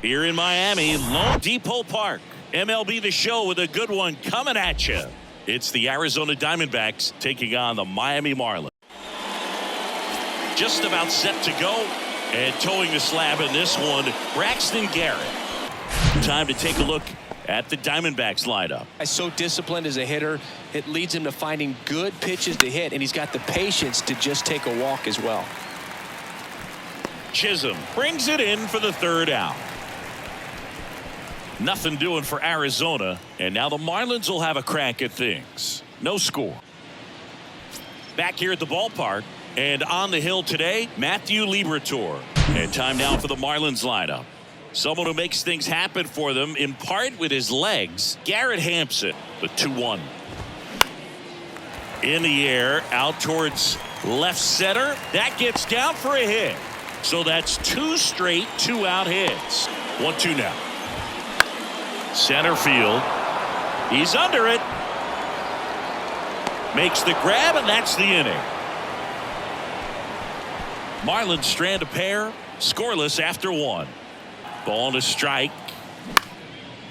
Here in Miami, Lone Depot Park. MLB The Show with a good one coming at you. It's the Arizona Diamondbacks taking on the Miami Marlins. Just about set to go. And towing the slab in this one, Braxton Garrett. Time to take a look at the Diamondbacks lineup. He's so disciplined as a hitter. It leads him to finding good pitches to hit, and he's got the patience to just take a walk as well. Chisholm brings it in for the third out. Nothing doing for Arizona, and now the Marlins will have a crack at things. No score. Back here at the ballpark, and on the hill today, Matthew Liberatore. And time now for the Marlins lineup. Someone who makes things happen for them, in part with his legs, Garrett Hampson, the 2-1. In the air, out towards left center. That gets down for a hit. So that's 2 straight 2-out hits. 1-2 now. Center field. He's under it. Makes the grab, and that's the inning. Marlins strand a pair, scoreless after 1. Ball to strike.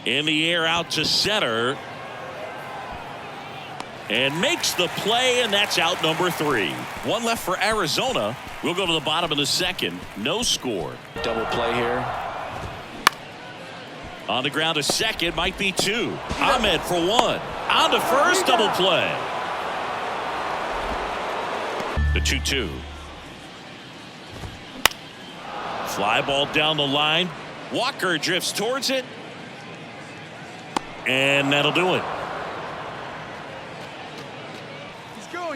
In the air, out to center. And makes the play, and that's out number 3. 1 left for Arizona. We'll go to the bottom of the second. No score. Double play here. On the ground to second, might be 2. Ahmed for 1. On to first, double play. The 2-2. Fly ball down the line. Walker drifts towards it. And that'll do it.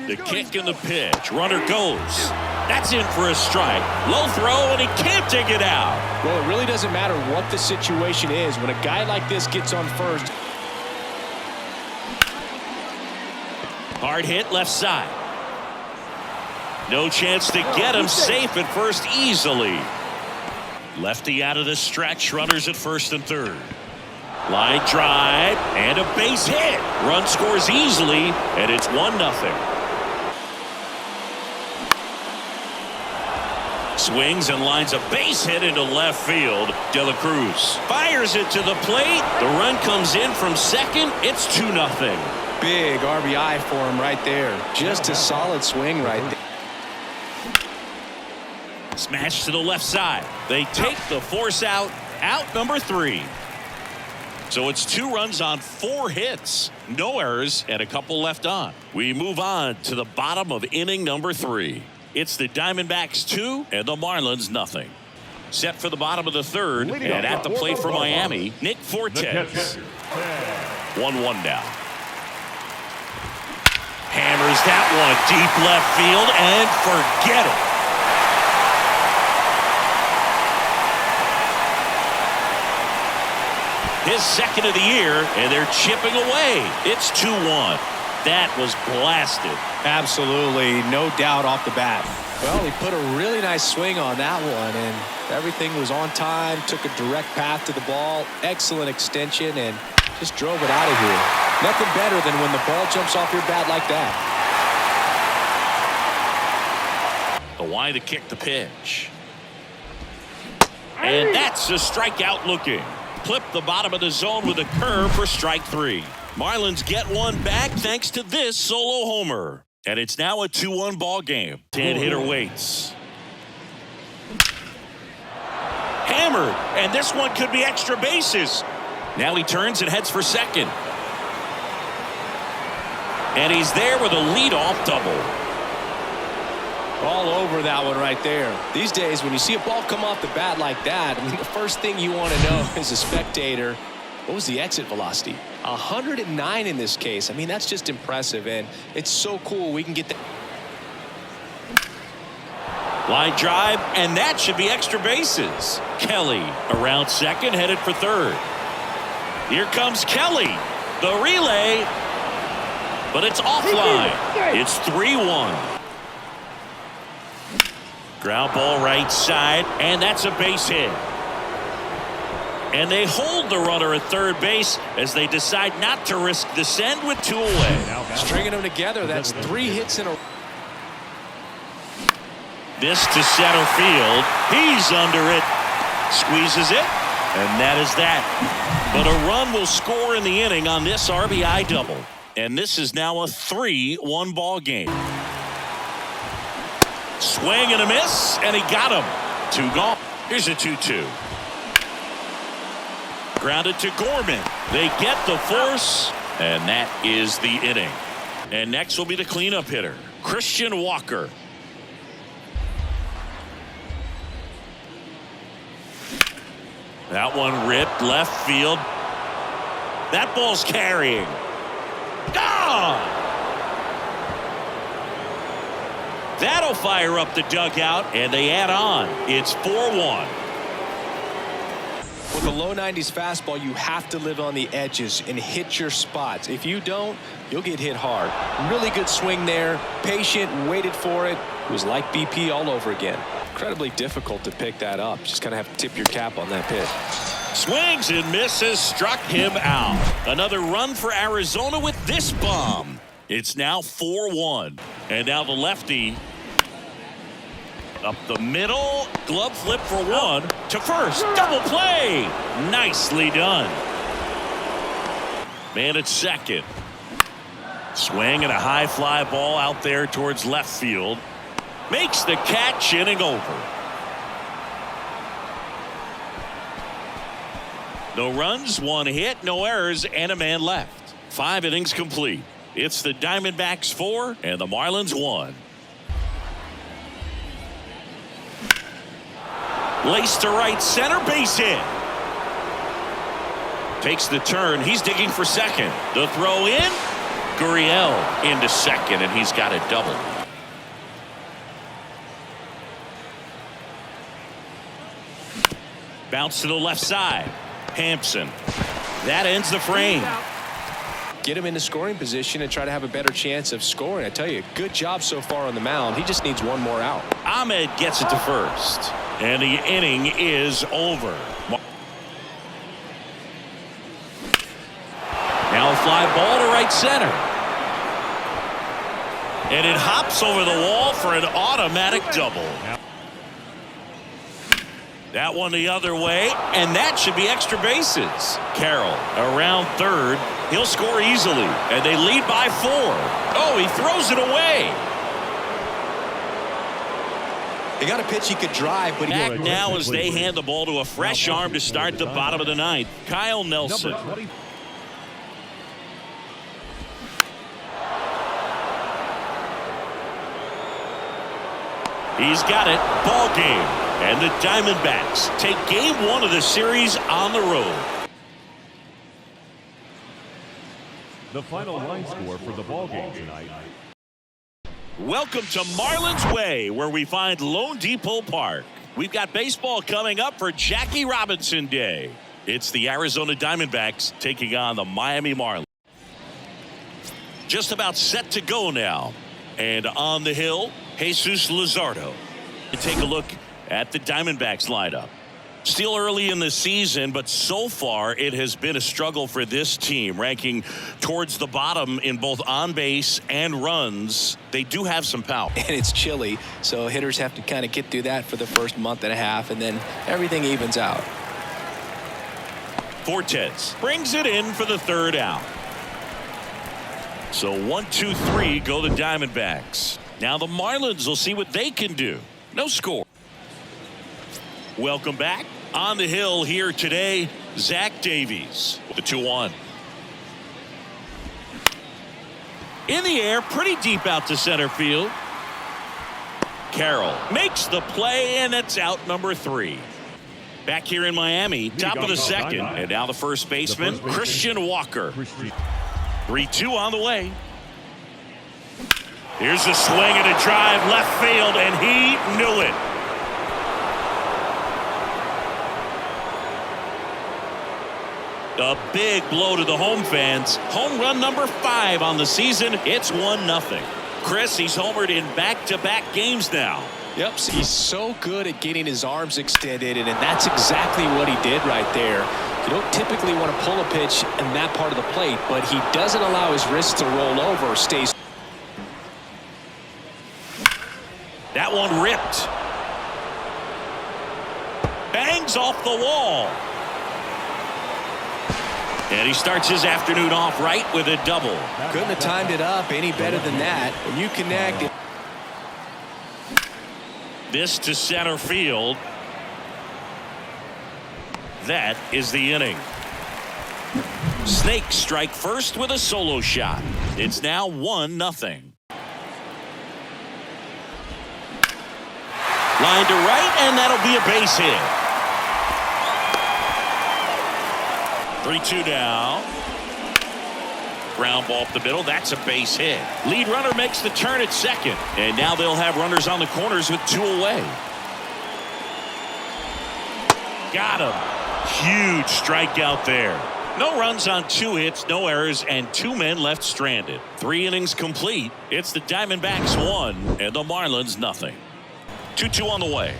The kick and the pitch. Runner goes. That's in for a strike. Low throw, and he can't dig it out. Well, it really doesn't matter what the situation is. When a guy like this gets on first. Hard hit left side. No chance to get him. Safe at first easily. Lefty out of the stretch. Runners at first and third. Line drive and a base hit. Run scores easily, and it's 1-0. Swings and lines a base hit into left field. De La Cruz fires it to the plate. The run comes in from second. It's 2-0. Big RBI for him right there. Just a solid swing right there. Smash to the left side. They take the force out. Out number 3. So it's 2 runs on 4 hits. No errors and a couple left on. We move on to the bottom of inning number 3. It's the Diamondbacks 2 and the Marlins nothing. Set for the bottom of the third, and at the plate for Miami, Nick Fortes. 1-1 now. Hammers that one deep left field, and forget it. His second of the year, and they're chipping away. It's 2-1. That was blasted. Absolutely, no doubt off the bat. Well, he put a really nice swing on that one, and everything was on time. Took a direct path to the ball. Excellent extension, and just drove it out of here. Nothing better than when the ball jumps off your bat like that. The wide to kick the pitch. And that's a strikeout looking. Clip the bottom of the zone with a curve for strike 3. Marlins get one back thanks to this solo homer. And it's now a 2-1 ball game. 10-hitter waits. Hammered, and this one could be extra bases. Now he turns and heads for second. And he's there with a leadoff double. All over that one right there. These days, when you see a ball come off the bat like that, I mean, the first thing you want to know as a spectator, what was the exit velocity? 109 in this case. I mean, that's just impressive, and it's so cool we can get that. Line drive, and that should be extra bases. Kelly around second, headed for third. Here comes Kelly. The relay, but it's offline. It's 3-1. Ground ball right side, and that's a base hit. And they hold the runner at third base as they decide not to risk the send with 2 away. Stringing them together, that's 3 hits in a row. This to center field. He's under it. Squeezes it. And that is that. But a run will score in the inning on this RBI double. And this is now a 3-1 ball game. Swing and a miss, and he got him. 2 gone. Here's a 2-2. Grounded to Gorman. They get the force, and that is the inning. And next will be the cleanup hitter, Christian Walker. That one ripped left field. That ball's carrying. Gone! That'll fire up the dugout, and they add on. It's 4-1. With a low 90s fastball, you have to live on the edges and hit your spots. If you don't, you'll get hit hard. Really good swing there. Patient, waited for it. It was like BP all over again. Incredibly difficult to pick that up. Just kind of have to tip your cap on that pitch. Swings and misses, struck him out. Another run for Arizona with this bomb. It's now 4-1. And now the lefty up the middle, glove flip for one to first, double play. Nicely done. Man at second. Swing and a high fly ball out there towards left field. Makes the catch, inning over. No runs, 1 hit, no errors, and a man left. 5 innings complete. It's the Diamondbacks 4 and the Marlins 1. Laced to right center, base hit. Takes the turn. He's digging for second. The throw in. Gurriel into second, and he's got a double. Bounce to the left side. Hampson. That ends the frame. Get him into scoring position and try to have a better chance of scoring. I tell you, good job so far on the mound. He just needs one more out. Ahmed gets it to first. And the inning is over. Now a fly ball to right center. And it hops over the wall for an automatic double. That one the other way, and that should be extra bases. Carroll around third. He'll score easily, and they lead by 4. Oh, he throws it away. They got a pitch he could drive, but back now as they hand the ball to a fresh arm to start the bottom of the ninth. Kyle Nelson. He's got it. Ball game. And the Diamondbacks take game 1 of the series on the road. The final line score for the ball game tonight. Welcome to Marlins Way, where we find Lone Depot Park. We've got baseball coming up for Jackie Robinson Day. It's the Arizona Diamondbacks taking on the Miami Marlins. Just about set to go now. And on the hill, Jesus Luzardo. Take a look at the Diamondbacks lineup. Still early in the season, but so far it has been a struggle for this team, ranking towards the bottom in both on base and runs. They do have some power. And it's chilly, so hitters have to kind of get through that for the first month and a half, and then everything evens out. Fortes brings it in for the third out. So 1, 2, 3 go the Diamondbacks. Now the Marlins will see what they can do. No score. Welcome back. On the hill here today, Zach Davies with the 2-1. In the air, pretty deep out to center field. Carroll makes the play, and it's out number 3. Back here in Miami, top of the second, and now the first baseman, Christian Walker. 3-2 on the way. Here's a swing and a drive left field, and he knew it. A big blow to the home fans. Home run number 5 on the season. It's 1-0. Chris, he's homered in back-to-back games now. Yep, he's so good at getting his arms extended, and that's exactly what he did right there. You don't typically want to pull a pitch in that part of the plate, but he doesn't allow his wrist to roll over or stays. That one ripped. Bangs off the wall. And he starts his afternoon off right with a double. Couldn't have timed it up any better than that. When you connect. This to center field. That is the inning. Snakes strike first with a solo shot. It's now 1-0. Line to right, and that'll be a base hit. 3-2 now. Ground ball up the middle. That's a base hit. Lead runner makes the turn at second. And now they'll have runners on the corners with 2 away. Got him. Huge strikeout there. No runs on 2 hits, no errors, and 2 men left stranded. 3 innings complete. It's the Diamondbacks 1 and the Marlins nothing. 2-2 on the way.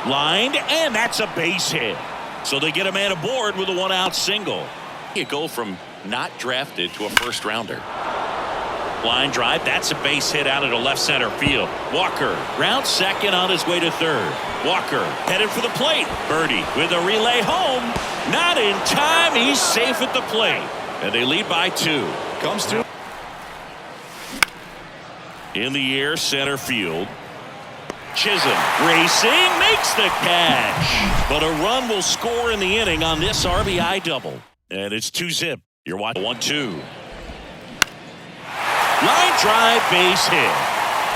Lined, and that's a base hit. So they get a man aboard with a 1-out single. You go from not drafted to a first rounder. Line drive, that's a base hit out into left center field. Walker rounds second on his way to third. Walker headed for the plate. Birdie with a relay home. Not in time. He's safe at the plate. And they lead by 2. Comes through. In the air, center field. Chisholm racing, makes the catch. But a run will score in the inning on this RBI double. And it's 2-0. You're watching 1-2. Line drive, base hit.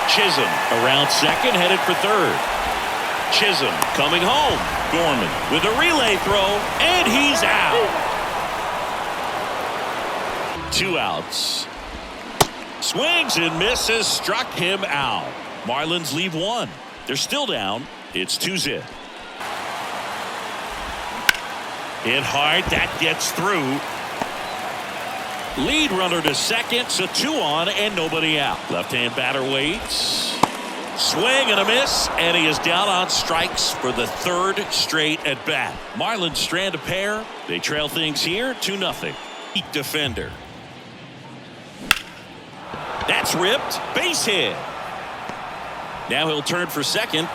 Chisholm around second, headed for third. Chisholm coming home. Gorman with a relay throw, and he's out. 2 outs. Swings and misses, struck him out. Marlins leave 1. They're still down. It's 2-0. Hit hard, that gets through. Lead runner to second, so 2 on and nobody out. Left-hand batter waits. Swing and a miss, and he is down on strikes for the 3rd straight at bat. Marlins strand a pair. They trail things here 2-0. Defender. That's ripped. Base hit. Now he'll turn for second.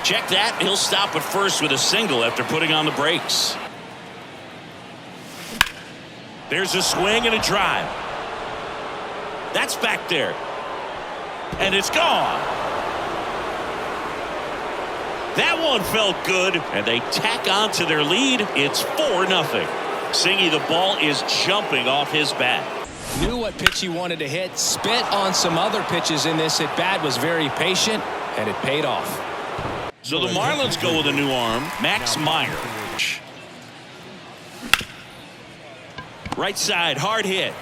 Check that. He'll stop at first with a single after putting on the brakes. There's a swing and a drive. That's back there. And it's gone. That one felt good, and they tack on to their lead. It's 4-0. Singy, the ball is jumping off his bat. Knew what pitch he wanted to hit. Spent on some other pitches in this at bat. Was very patient, and it paid off. So the Marlins go with a new arm, Max Meyer. Right side, hard hit.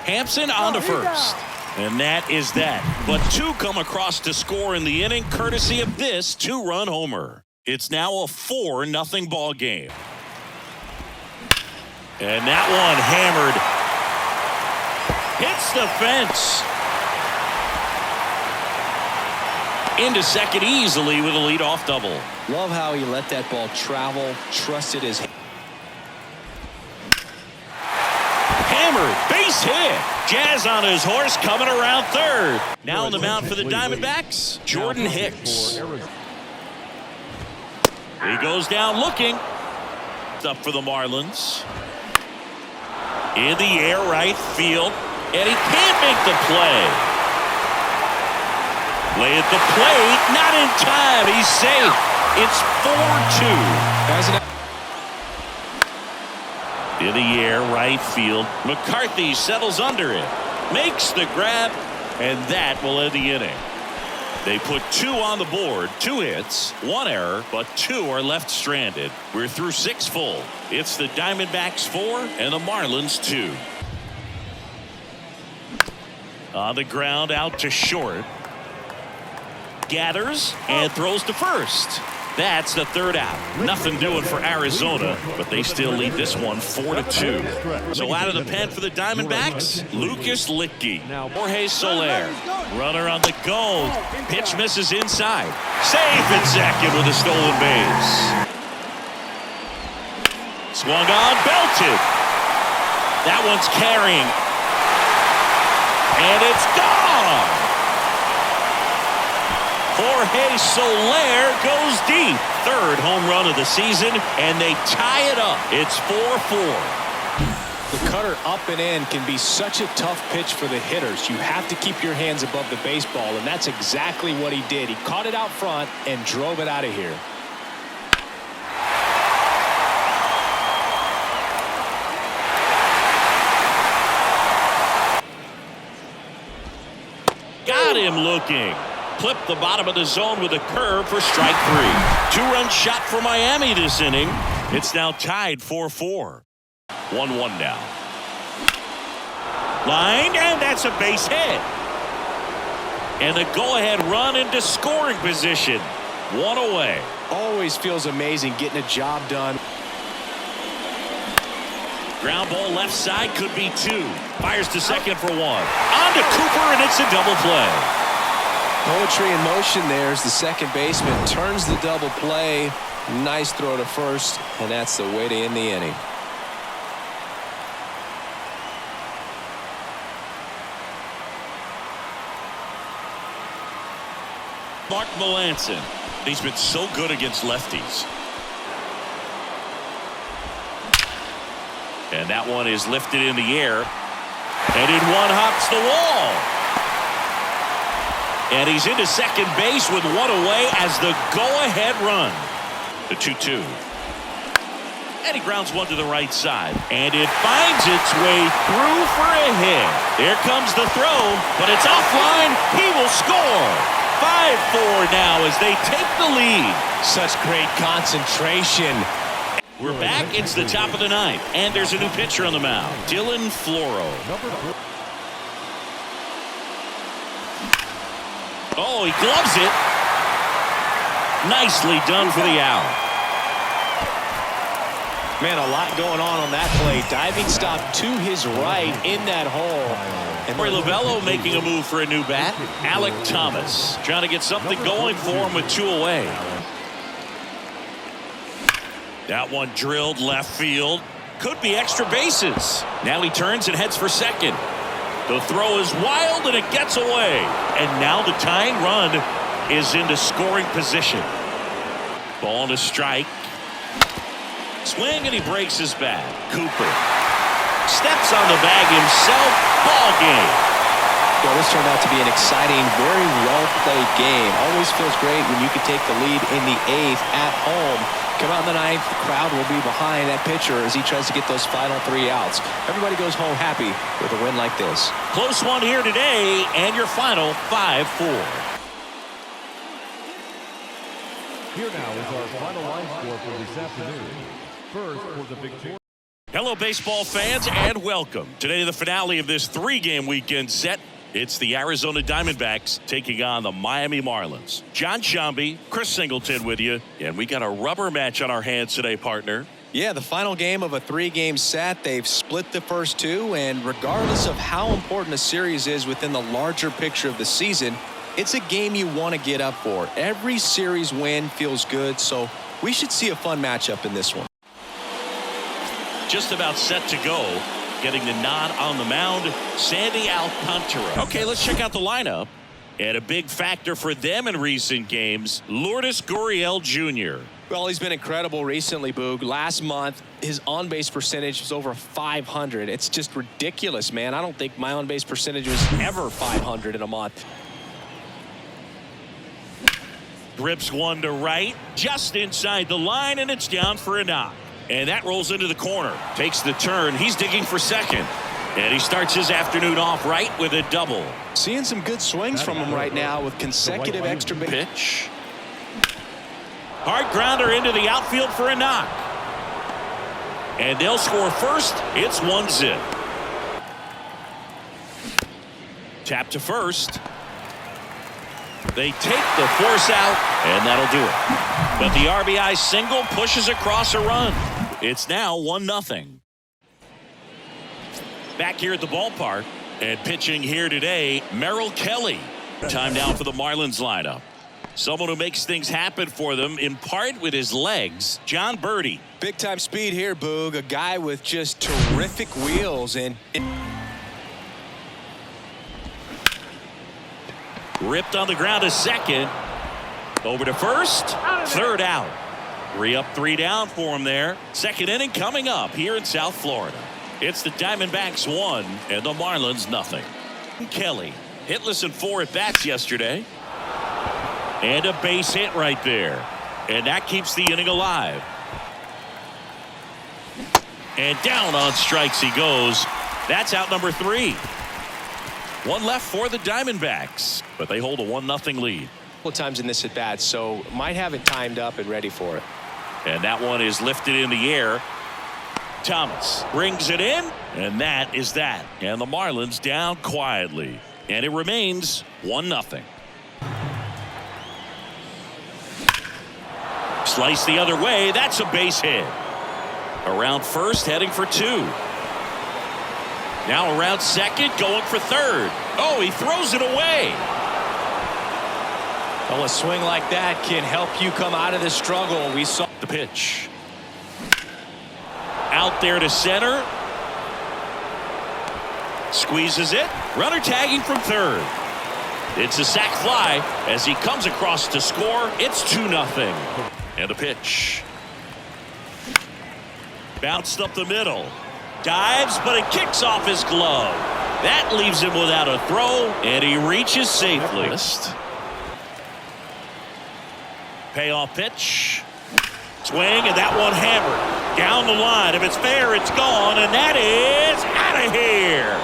Hampson on to first. And that is that. But 2 come across to score in the inning, courtesy of this 2-run homer. It's now a 4-0 ball game. And that one hammered. Hits the fence. Into second easily with a leadoff double. Love how he let that ball travel, trusted his. Hammered, base hit. Jazz on his horse coming around third. Now on the mound for the Diamondbacks, Jordan Hicks. He goes down looking. It's up for the Marlins. In the air, right field. And he can't make the play. Lay at the plate, not in time. He's safe. It's 4-2. In the air, right field. McCarthy settles under it. Makes the grab, and that will end the inning. They put 2 on the board, 2 hits, 1 error, but 2 are left stranded. We're through 6 full. It's the Diamondbacks 4 and the Marlins 2. On the ground, out to short. Gathers and throws to first. That's the 3rd out. Nothing doing for Arizona, but they still lead this one 4-2. So out of the pen for the Diamondbacks, Lucas Littke. Jorge Soler. Runner on the go. Pitch misses inside. Safe at second with a stolen base. Swung on, belted. That one's carrying. And it's gone. Jorge Soler goes deep. Third home run of the season, and they tie it up. It's 4-4. The cutter up and in can be such a tough pitch for the hitters. You have to keep your hands above the baseball, and that's exactly what he did. He caught it out front and drove it out of here. Got him looking. Clipped the bottom of the zone with a curve for strike 3. 2-run shot for Miami this inning. It's now tied 4-4. 1-1 now. Line, and that's a base hit. And the go-ahead run into scoring position. 1 away. Always feels amazing getting a job done. Ground ball left side, could be 2. Fires to second for 1. On to Cooper, and it's a double play. Poetry in motion there as the second baseman turns the double play. Nice throw to first, and that's the way to end the inning. Mark Melanson. He's been so good against lefties. And that one is lifted in the air. And in one hops the wall. And he's into second base with 1 away as the go-ahead run. The 2-2. And he grounds one to the right side. And it finds its way through for a hit. There comes the throw, but it's offline. He will score. 5-4 now as they take the lead. Such great concentration. We're back. It's the top of the 9th. And there's a new pitcher on the mound. Dylan Floro. Oh, he gloves it. Nicely done for the out. Man, a lot going on that play. Diving stop to his right in that hole. And Corey Lovello making a move for a new bat. Alec Thomas trying to get something going for him with 2 away. That one drilled left field. Could be extra bases. Now he turns and heads for second. The throw is wild and it gets away. And now the tying run is into scoring position. Ball to strike. Swing and he breaks his bat. Cooper steps on the bag himself. Ball game. Well, this turned out to be an exciting, very well-played game. Always feels great when you can take the lead in the 8th at home. Come out in the 9th, the crowd will be behind that pitcher as he tries to get those final 3 outs. Everybody goes home happy with a win like this. Close one here today, and your final 5-4. Here now is our final line score for this afternoon. First for the victory. Hello, baseball fans, and welcome. Today, the finale of this 3-game weekend set. It's the Arizona Diamondbacks taking on the Miami Marlins. John Shambi, Chris Singleton with you, and we got a rubber match on our hands today, partner. Yeah, the final game of a 3-game set. They've split the first 2, and regardless of how important a series is within the larger picture of the season, it's a game you want to get up for. Every series win feels good, so we should see a fun matchup in this one. Just about set to go. Getting the nod on the mound, Sandy Alcantara. Okay, let's check out the lineup. And a big factor for them in recent games, Lourdes Gurriel Jr. Well, he's been incredible recently, Boog. Last month, his on-base percentage was over 500. It's just ridiculous, man. I don't think my on-base percentage was ever 500 in a month. Grips one to right, just inside the line, and it's down for a knock. And that rolls into the corner. Takes the turn. He's digging for second. And he starts his afternoon off right with a double. Seeing some good swings from him right now with consecutive extra base. Pitch. Hard grounder into the outfield for a knock. And they'll score first. It's 1-0. Tap to first. They take the force out, and that'll do it. But the RBI single pushes across a run. It's now 1-0. Back here at the ballpark, and pitching here today, Merrill Kelly. Time now for the Marlins lineup. Someone who makes things happen for them, in part with his legs, John Birdie. Big time speed here, Boog. A guy with just terrific wheels and Ripped on the ground to second. Over to first. Third out. 3 up, 3 down for him there. Second inning coming up here in South Florida. It's the Diamondbacks 1 and the Marlins nothing. Kelly hitless in 4 at-bats yesterday. And a base hit right there. And that keeps the inning alive. And down on strikes he goes. That's out number 3. 1 left for the Diamondbacks, but they hold a 1-0 lead. Couple times in this at-bat, so might have it timed up and ready for it. And that one is lifted in the air. Thomas brings it in, and that is that. And the Marlins down quietly. And it remains 1-0. Slice the other way. That's a base hit. Around first, heading for 2. Now around second, going for third. Oh, he throws it away. Well, a swing like that can help you come out of the struggle. We saw the pitch. Out there to center. Squeezes it. Runner tagging from third. It's a sac fly as he comes across to score. It's 2-0. And a pitch. Bounced up the middle. Dives, but it kicks off his glove. That leaves him without a throw, and he reaches safely. Payoff pitch. Swing, and that one hammered. Down the line. If it's fair, it's gone, and that is out of here.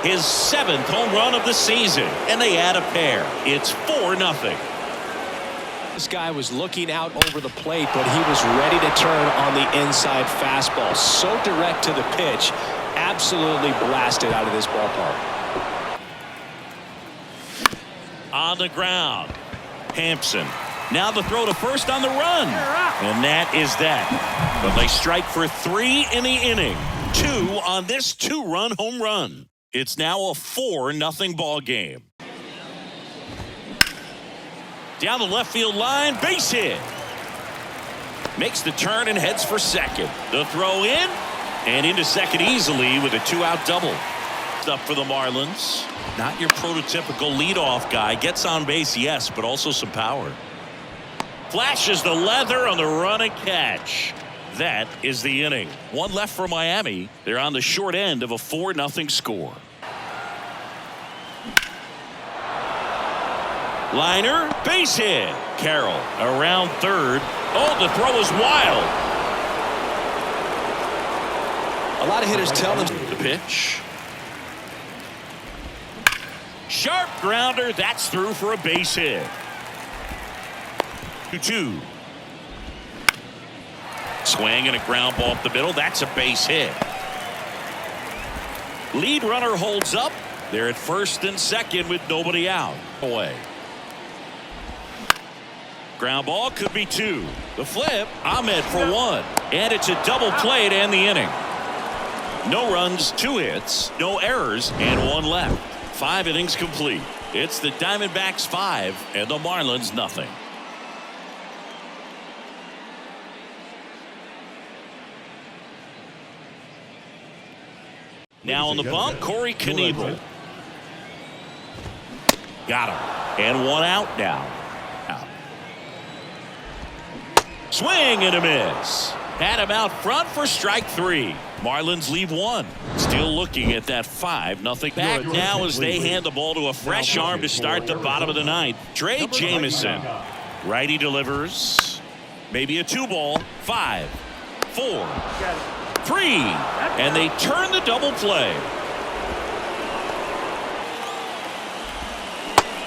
His 7th home run of the season, and they add a pair. It's 4-0. This guy was looking out over the plate, but he was ready to turn on the inside fastball. So direct to the pitch. Absolutely blasted out of this ballpark. On the ground. Hampson. Now the throw to first on the run. And that is that. But they strike for 3 in the inning. 2 on this 2-run home run. It's now a 4-0 ball game. Down the left field line, base hit. Makes the turn and heads for second. The throw in and into second easily with a 2-out double. Up for the Marlins. Not your prototypical leadoff guy. Gets on base, yes, but also some power. Flashes the leather on the run and catch. That is the inning. 1 left for Miami. They're on the short end of a 4-0 score. Liner, base hit. Carroll around third. Oh, the throw is wild. A lot of hitters tell them the pitch. Sharp grounder. That's through for a base hit. 2-2. Swing and a ground ball up the middle. That's a base hit. Lead runner holds up. They're at first and second with nobody out. Away. Ground ball could be 2. The flip. Ahmed for 1. And it's a double play to end the inning. No runs, 2 hits, no errors, and 1 left. 5 innings complete. It's the Diamondbacks 5 and the Marlins nothing. Now on the bump, Corey Knievel. Got him. And 1 out now. Swing and a miss. Had him out front for strike 3. Marlins leave 1. Still looking at that 5-0 back now as they hand the ball to a fresh arm to start the bottom of the 9th. Trey Jamison. Righty delivers. Maybe a 2-ball. 5, 4, 3. And they turn the double play.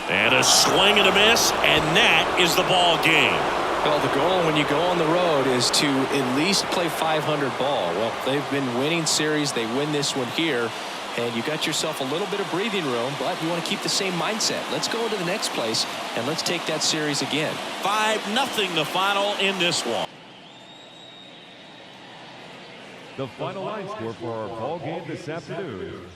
And a swing and a miss. And that is the ball game. Well, the goal when you go on the road is to at least play 500 ball. Well, they've been winning series. They win this one here. And you got yourself a little bit of breathing room, but you want to keep the same mindset. Let's go into the next place, and let's take that series again. 5-0 the final in this one. The final line score for our ball game this afternoon.